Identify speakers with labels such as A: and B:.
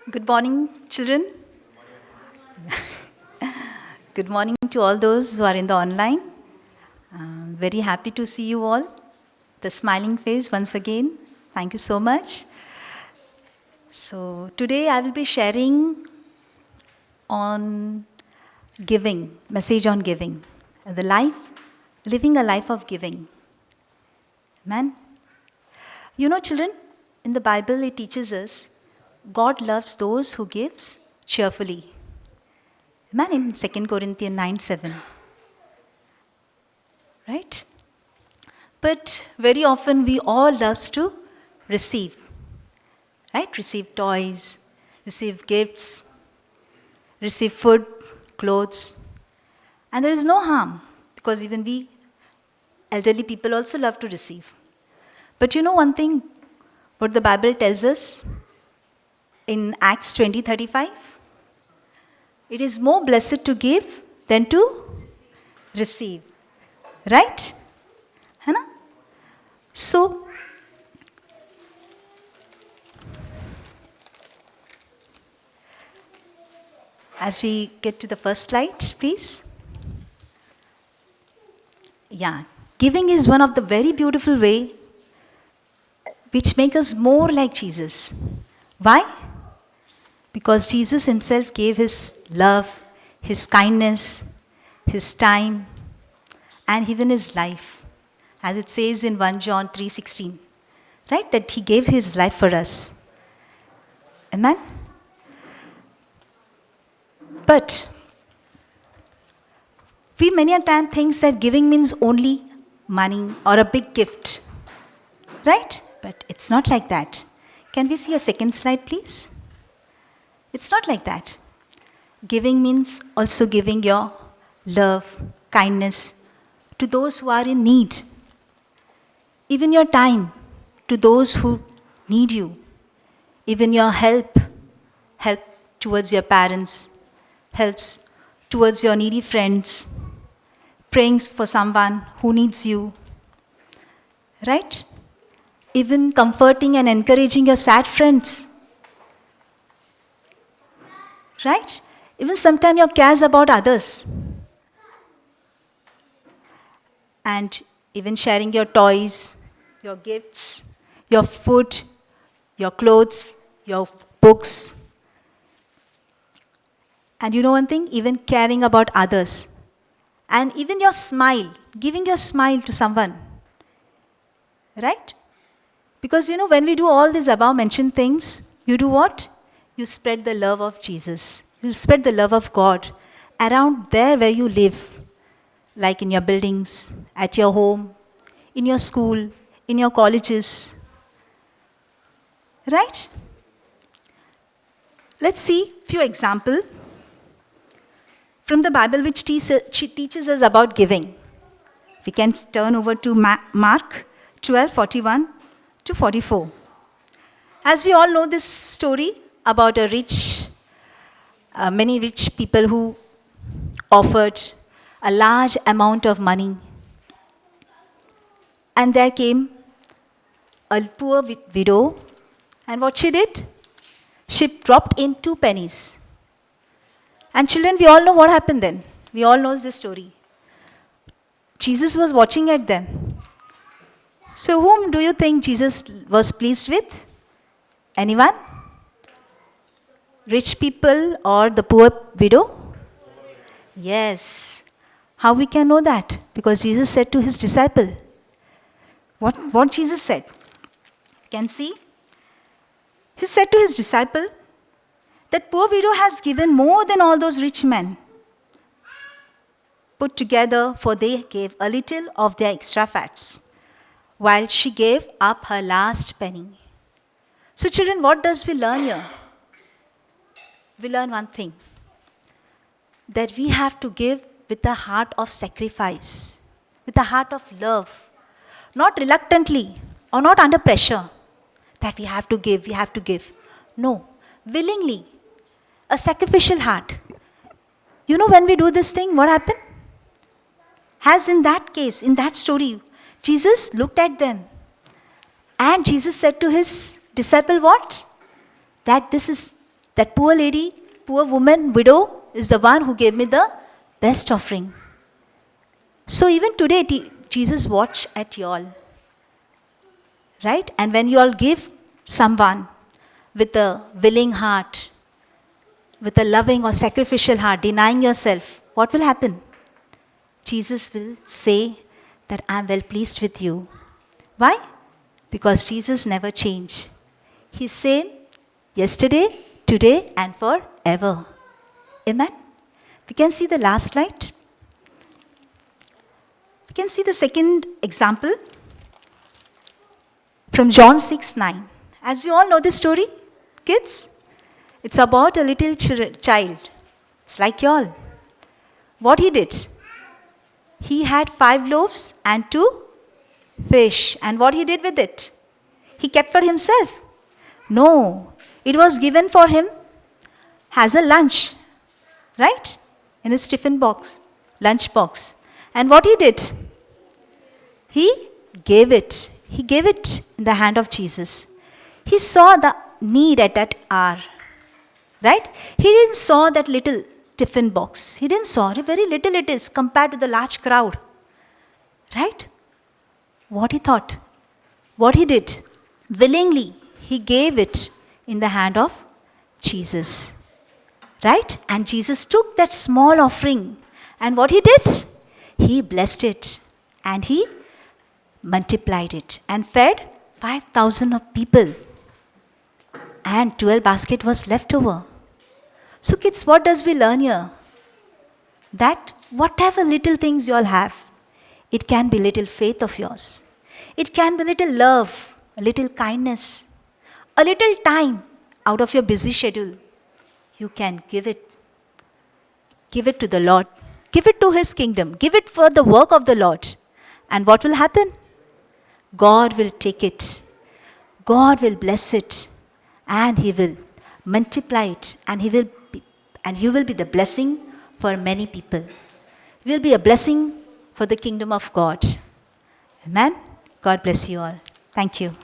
A: Good morning, children. Good morning to all those who are in the online. Very happy to see you all. The smiling face once again. Thank you so much. So, today I will be sharing on giving, message on giving. The life, living a life of giving. Amen. You know, children, in the Bible it teaches us God loves those who gives cheerfully. Amen. In 2 Corinthians 9:7. Right? But very often we all loves to receive. Right? Receive toys, receive gifts, receive food, clothes. And there is no harm because even we elderly people also love to receive. But you know one thing what the Bible tells us in Acts 20:35? It is more blessed to give than to receive. Right? है ना? So, as we get to the first slide, please. Yeah, giving is one of the very beautiful way which make us more like Jesus. Why? Because Jesus himself gave his love, his kindness, his time, and even his life. As it says in 1 John 3:16, right? That he gave his life for us. Amen? But we many a time thinks that giving means only money or a big gift. Right? But it's not like that. Can we see a second slide, please? It's not like that. Giving means also giving your love, kindness to those who are in need. Even your time to those who need you. Even your help towards your parents, helps towards your needy friends, praying for someone who needs you. Right? Even comforting and encouraging your sad friends. Right? Even sometimes your cares about others. And even sharing your toys, your gifts, your food, your clothes, your books. And you know one thing? Even caring about others. And even your smile, giving your smile to someone. Right? Because you know, when we do all these above mentioned things, you do what? You spread the love of Jesus. You spread the love of God around there where you live. Like in your buildings, at your home, in your school, in your colleges. Right? Let's see a few examples from the Bible which teaches us about giving. We can turn over to Mark 12:41 to 44. As we all know this story about many rich people who offered a large amount of money. And there came a poor widow, and what she did? She dropped in 2 pennies. And children, we all know what happened then. We all know this story. Jesus was watching at them. So whom do you think Jesus was pleased with? Anyone? Rich people or the poor widow? Yes. How we can know that? Because Jesus said to his disciple. What Jesus said? Can see? He said to his disciple, that poor widow has given more than all those rich men put together, for they gave a little of their extra fats, while she gave up her last penny. So children, what does we learn here? We learn one thing, that we have to give with a heart of sacrifice, with a heart of love, not reluctantly or not under pressure, that we have to give. No, willingly, a sacrificial heart. You know, when we do this thing, what happened? As in that case, in that story, Jesus looked at them and Jesus said to his disciple what? That this is That poor lady, poor woman, widow is the one who gave me the best offering. So even today, Jesus watch at you all. Right? And when you all give someone with a willing heart, with a loving or sacrificial heart, denying yourself, what will happen? Jesus will say that I am well pleased with you. Why? Because Jesus never changed. He's same yesterday, today, and forever. Amen? We can see the last slide. We can see the second example from John 6:9. As we all know this story, kids, it's about a little child. It's like y'all. What he did? He had 5 loaves and 2 fish. And what he did with it? He kept for himself? No. It was given for him as a lunch. Right? In his tiffin box, lunch box. And what he did? He gave it. He gave it in the hand of Jesus. He saw the need at that hour. Right? He didn't saw that little tiffin box. He didn't saw very little it is compared to the large crowd. Right? What he thought? What he did? Willingly, he gave it in the hand of Jesus. Right? And Jesus took that small offering. And what he did? He blessed it. And he multiplied it. And fed 5,000 of people. And 12 basket was left over. So kids, what does we learn here? That whatever little things you all have, it can be little faith of yours. It can be little love, a little kindness, a little time out of your busy schedule. You can give it. Give it to the Lord. Give it to His kingdom. Give it for the work of the Lord. And what will happen? God will take it. God will bless it. And He will multiply it. And you will be the blessing for many people. You will be a blessing for the kingdom of God. Amen. God bless you all. Thank you.